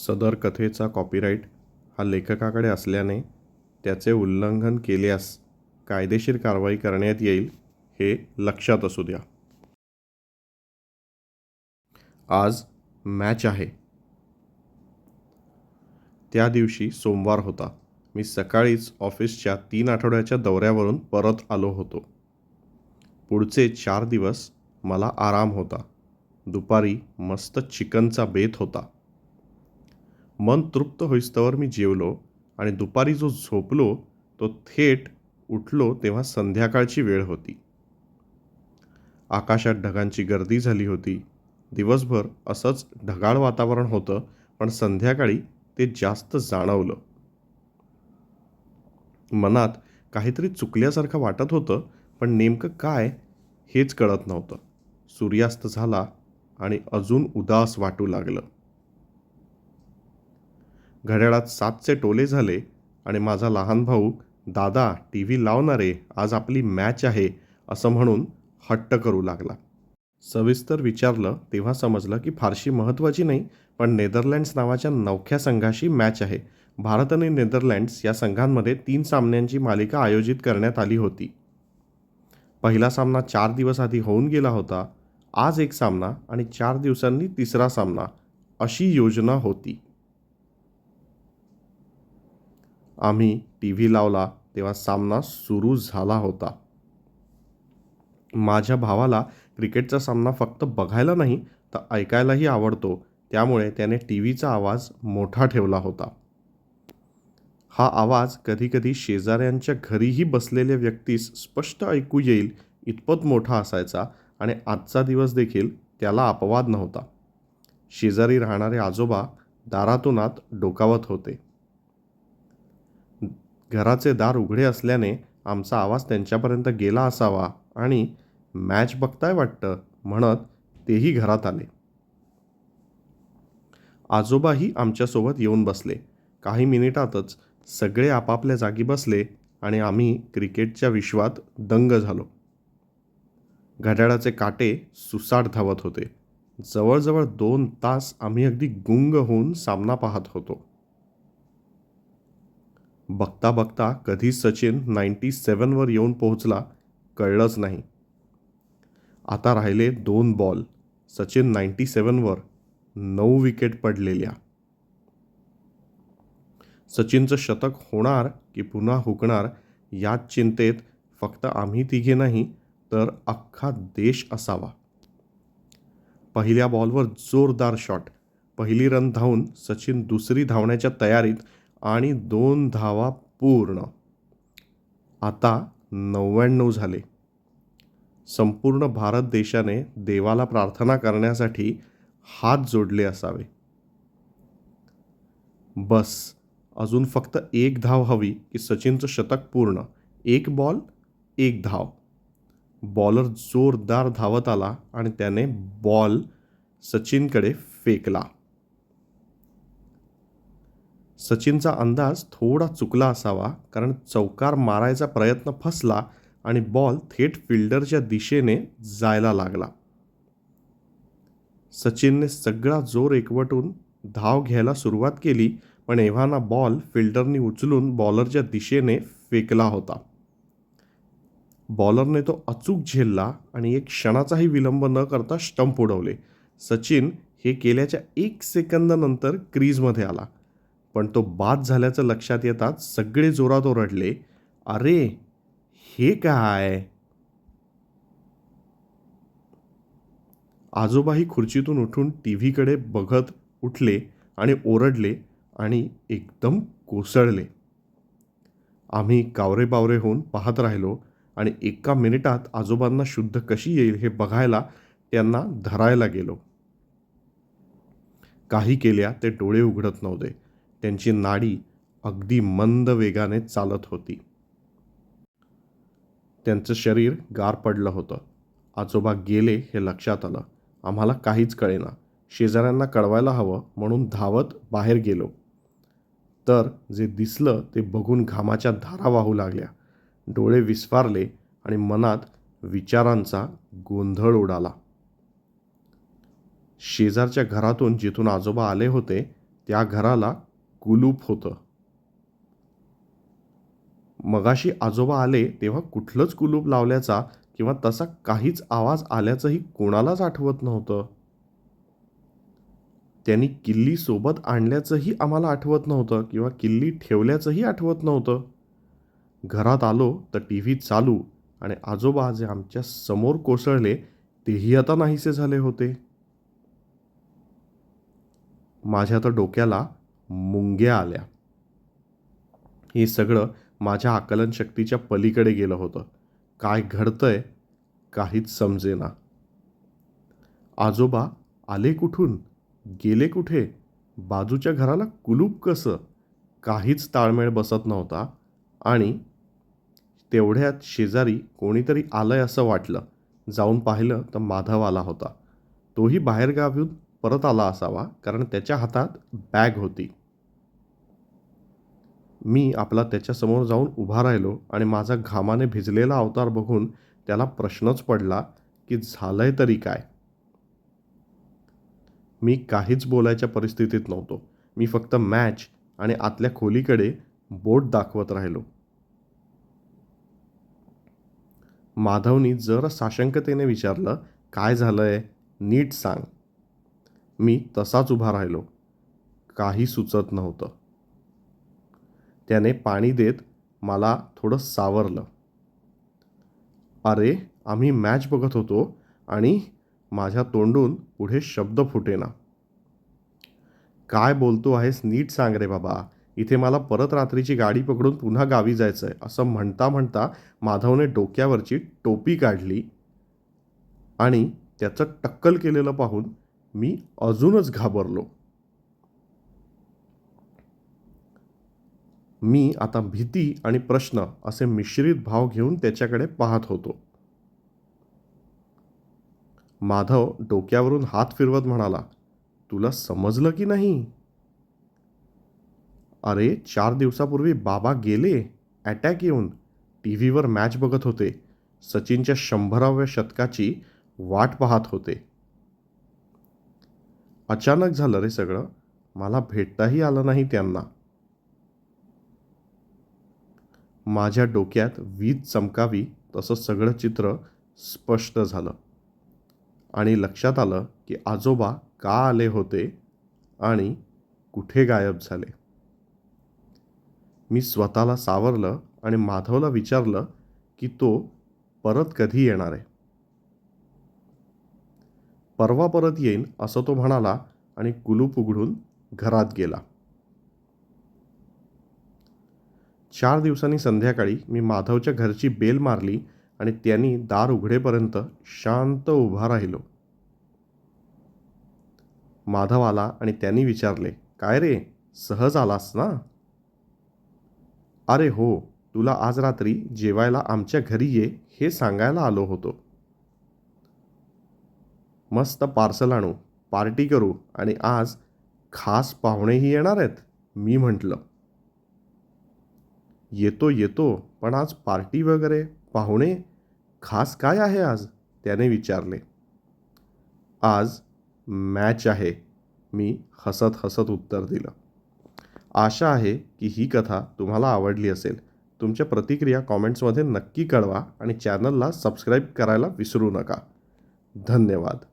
सदर कथेचा कॉपीराईट हा लेखकाकडे असल्याने त्याचे उल्लंघन केल्यास कायदेशीर कारवाई करण्यात येईल हे लक्षात असू द्या. आज मॅच आहे. त्या दिवशी सोमवार होता. मी सकाळीच ऑफिसच्या 3 आठवड्याच्या दौऱ्यावरून परत आलो होतो. पुढचे 4 दिवस मला आराम होता. दुपारी मस्त चिकनचा बेत होता. मन तृप्त होईस्तवर मी जेवलो आणि दुपारी जो झोपलो तो थेट उठलो तेव्हा संध्याकाळची वेळ होती. आकाशात ढगांची गर्दी झाली होती. दिवसभर असंच ढगाळ वातावरण होतं, पण संध्याकाळी ते जास्त जाणवलं. मनात काहीतरी चुकल्यासारखं वाटत होतं, पण नेमकं काय हेच कळत नव्हतं. सूर्यास्त झाला आणि अजून उदास वाटू लागलं. घड्याळात 7चे टोले झाले आणि माझा लहान भाऊ, "दादा, टीव्ही लाव ना रे, आज आपली मॅच आहे," असं म्हणून हट्ट करू लागला. सविस्तर विचारलं तेव्हा समजलं की फारशी महत्त्वाची नाही, पण नेदरलँड्स नावाच्या नवख्या संघाशी मॅच आहे. भारत आणि नेदरलँड्स या संघांमध्ये 3 सामन्यांची मालिका आयोजित करण्यात आली होती. पहिला सामना 4 दिवस आधी होऊन गेला होता. आज एक सामना आणि 4 दिवसांनी तिसरा सामना, अशी योजना होती. आम्ही टीव्ही लावला तेव्हा सामना सुरू झाला होता. माझ्या भावाला क्रिकेटचा सामना फक्त बघायला नाही तर ऐकायलाही आवडतो, त्यामुळे त्याने टीव्हीचा आवाज मोठा ठेवला होता. हा आवाज कधीकधी शेजाऱ्यांच्या घरीही बसलेल्या व्यक्तीस स्पष्ट ऐकू येईल इतपत मोठा असायचा आणि आजचा दिवस देखील त्याला अपवाद नव्हता. शेजारी राहणारे आजोबा दारातून आत डोकावत होते. घराचे दार उघडे असल्याने आमचा आवाज त्यांच्यापर्यंत गेला असावा आणि "मॅच बघताय वाटतं" म्हणत तेही घरात आले. आजोबाही आमच्यासोबत येऊन बसले. काही मिनिटातच सगळे आपापल्या जागी बसले आणि आम्ही क्रिकेटच्या विश्वात दंग झालो. घड्याळाचे काटे सुसाट धावत होते. जवळजवळ 2 तास आम्ही अगदी गुंग होऊन सामना पाहत होतो. बघता बघता कधी सचिन 97 वर येऊन पोहोचला कळलंच नाही. आता राहिले 2 बॉल. सचिन 97 वर 9 विकेट पडलेल्या. सचिनचं शतक होणार की पुन्हा हुकणार याच चिंतेत फक्त आम्ही तिघे नाही तर अख्खा देश असावा. पहिल्या बॉलवर जोरदार शॉट. पहिली रन धावून सचिन दुसरी धावण्याच्या तयारीत आणि 2 धावा पूर्ण. आता 99 झाले. संपूर्ण भारत देशाने देवाला प्रार्थना करण्यासाठी हात जोडले असावे. बस, अजून फक्त 1 धाव हवी की सचिनचं शतक पूर्ण. 1 बॉल 1 धाव. बॉलर जोरदार धावत आला आणि त्याने बॉल सचिनकडे फेकला. सचिनचा अंदाज थोडा चुकला असावा, कारण चौकार मारायचा प्रयत्न फसला आणि बॉल थेट फिल्डरच्या दिशेने जायला लागला. सचिनने सगळा जोर एकवटून धाव घ्यायला सुरुवात केली, पण एव्हाना बॉल फिल्डरनी उचलून बॉलरच्या दिशेने फेकला होता. बॉलरने तो अचूक झेलला आणि 1 क्षणाचाही विलंब न करता स्टंप उडवले. सचिन हे केल्याच्या 1 सेकंदानंतर क्रीजमध्ये आला, पण तो बाद झाल्याचं लक्षात येताच सगळे जोरात ओरडले, "अरे, हे काय?" आजोबाही खुर्चीतून उठून टीव्हीकडे बघत उठले आणि ओरडले आणि एकदम कोसळले. आम्ही कावरेबावरे होऊन पाहत राहिलो आणि एका मिनिटात आजोबांना शुद्ध कशी येईल हे बघायला त्यांना धरायला गेलो. काही केल्या ते डोळे उघडत नव्हते. त्यांची नाडी अगदी मंद वेगाने चालत होती. त्यांचं शरीर गार पडलं होतं. आजोबा गेले हे लक्षात आलं. आम्हाला काहीच कळेना. शेजाऱ्यांना कळवायला हवं म्हणून धावत बाहेर गेलो. तर जे दिसलं ते बघून घामाच्या धारा वाहू लागल्या. डोळे विस्फारले आणि मनात विचारांचा गोंधळ उडाला. शेजारच्या घरातून जिथून आजोबा आले होते त्या घराला कुलूप होतं. मगाशी आजोबा आले तेव्हा कुठलंच कुलूप लावल्याचा किंवा तसा काहीच आवाज आल्याचंही कोणालाच आठवत नव्हतं. त्यांनी किल्ली सोबत आणल्याचंही आम्हाला आठवत नव्हतं किंवा किल्ली ठेवल्याचंही आठवत नव्हतं. घरात आलो तर टीव्ही चालू आणि आजोबा जे आमच्या समोर कोसळले तेही आता नाहीसे झाले होते. माझ्या तर डोक्याला मुंग्या आल्या. हे सगळं माझ्या आकलनशक्तीच्या पलीकडे गेलं होतं. काय घडतंय काहीच समजेना. आजोबा आले कुठून? गेले कुठे? बाजूच्या घराला कुलूप कसं? काहीच ताळमेळ बसत नव्हता आणि तेवढ्यात शेजारी कोणीतरी आलंय असं वाटलं. जाऊन पाहिलं तर माधव आला होता. तोही बाहेरगावाहून परत आला असावा, कारण त्याच्या हातात बॅग होती. मी आपला त्याच्यासमोर जाऊन उभा राहिलो आणि माझा घामाने भिजलेला अवतार बघून त्याला प्रश्नच पडला की झालंय तरी काय? मी काहीच बोलायच्या परिस्थितीत नव्हतो. मी फक्त मॅच आणि आतल्या खोलीकडे बोट दाखवत राहिलो. माधवनी जरा साशंकतेने विचारलं, "काय झालंय? नीट सांग." मी तसाच उभा राहिलो. काही सुचत नव्हतं. त्याने पाणी देत मला थोडं सावरलं. "अरे, आम्ही मॅच बघत होतो आणि" माझ्या तोंडून पुढे शब्द फुटेना. "काय बोलतो आहेस नीट सांग रे बाबा. इथे मला परत रात्रीची गाडी पकडून पुन्हा गावी जायचंय." असं म्हणता म्हणता माधवने डोक्यावरची टोपी काढली आणि त्याचं टक्कल केलेलं पाहून मी अजूनच घाबरलो. मी आता भीती आणि प्रश्न असे मिश्रित भाव घेऊन त्याच्याकडे पाहत होतो. माधव डोक्यावरून हात फिरवत म्हणाला, "तुला समजलं की नाही?" "अरे, 4 दिवसापूर्वी बाबा गेले. अटॅक येऊन. टीव्हीवर मॅच बघत होते. सचिनच्या 100व्या शतकाची वाट पाहत होते." अचानक झालं रे सगळं. मला भेटताही आलं नाही त्यांना. माझ्या डोक्यात वीज चमकावी तसं सगळं चित्र स्पष्ट झालं आणि लक्षात आलं की आजोबा का आले होते आणि कुठे गायब झाले. मी स्वतःला सावरलं आणि माधवला विचारलं की तो परत कधी येणार आहे. "परवा परत येईन," असं तो म्हणाला आणि कुलूप उघडून घरात गेला. 4 दिवसांनी संध्याकाळी मी माधवच्या घरची बेल मारली आणि त्यांनी दार उघडेपर्यंत शांत उभा राहिलो. माधव आला आणि त्यांनी विचारले, "काय रे, सहज आलास ना?" "अरे हो, तुला आज रात्री जेवायला आमच्या घरी ये हे सांगायला आलो होतो." "मस्त पार्सल आणू, पार्टी करू आणि आज खास पाहुणेही येणार आहेत," मी म्हटलं. "येतो येतो, पण आज पार्टी वगैरे, पाहुणे, खास काय आहे आज?" त्याने विचारले. "आज मॅच आहे," मी हसत हसत उत्तर दिलं. आशा आहे की ही कथा तुम्हाला आवडली असेल. तुमच्या प्रतिक्रिया कॉमेंट्समध्ये नक्की कळवा आणि चॅनलला सबस्क्राईब करायला विसरू नका. धन्यवाद.